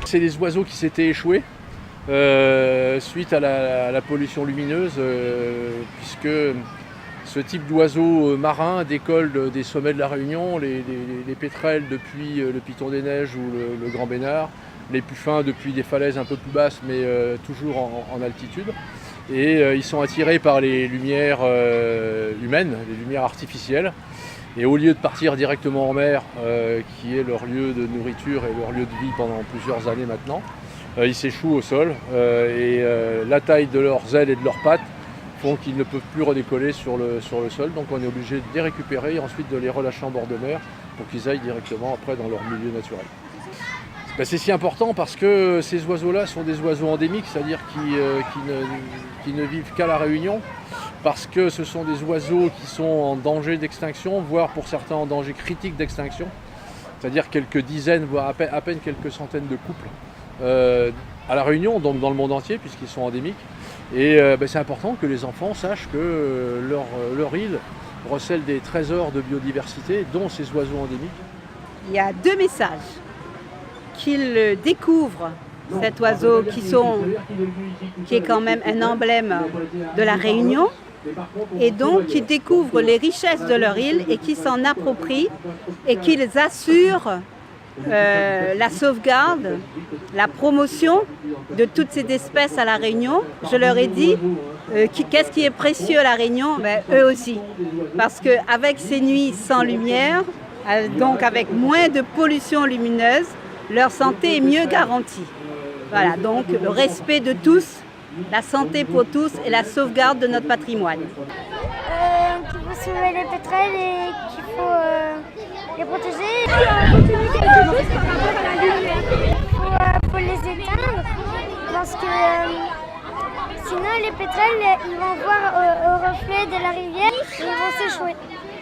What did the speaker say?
C'est des oiseaux qui s'étaient échoués suite à la pollution lumineuse, puisque ce type d'oiseaux marins décolle des sommets de la Réunion, les pétrels depuis le Piton des Neiges ou le Grand Bénard, les puffins depuis des falaises un peu plus basses mais toujours en altitude. Et ils sont attirés par les lumières humaines, les lumières artificielles. Et au lieu de partir directement en mer, qui est leur lieu de nourriture et leur lieu de vie pendant plusieurs années maintenant, ils s'échouent au sol et la taille de leurs ailes et de leurs pattes font qu'ils ne peuvent plus redécoller sur le sol. Donc on est obligé de les récupérer et ensuite de les relâcher en bord de mer pour qu'ils aillent directement après dans leur milieu naturel. C'est si important parce que ces oiseaux-là sont des oiseaux endémiques, c'est-à-dire qui ne vivent qu'à la Réunion, parce que ce sont des oiseaux qui sont en danger d'extinction, voire pour certains en danger critique d'extinction, c'est-à-dire quelques dizaines, voire à peine quelques centaines de couples à la Réunion, donc dans le monde entier, puisqu'ils sont endémiques. Et c'est important que les enfants sachent que leur île recèle des trésors de biodiversité, dont ces oiseaux endémiques. Il y a deux messages. Qu'ils découvrent cet oiseau qui est quand même un emblème de la Réunion, et donc qu'ils découvrent les richesses de leur île et qu'ils s'en approprient et qu'ils assurent la sauvegarde, la promotion de toutes ces espèces à la Réunion. Je leur ai dit qu'est-ce qui est précieux à la Réunion, eux aussi, parce qu'avec ces nuits sans lumière, donc avec moins de pollution lumineuse, leur santé est mieux garantie. Voilà, donc le respect de tous, la santé pour tous et la sauvegarde de notre patrimoine. Qu'il faut sauver les pétrels et qu'il faut les protéger. Il faut les éteindre parce que sinon les pétrels ils vont voir au reflet de la rivière et ils vont s'échouer.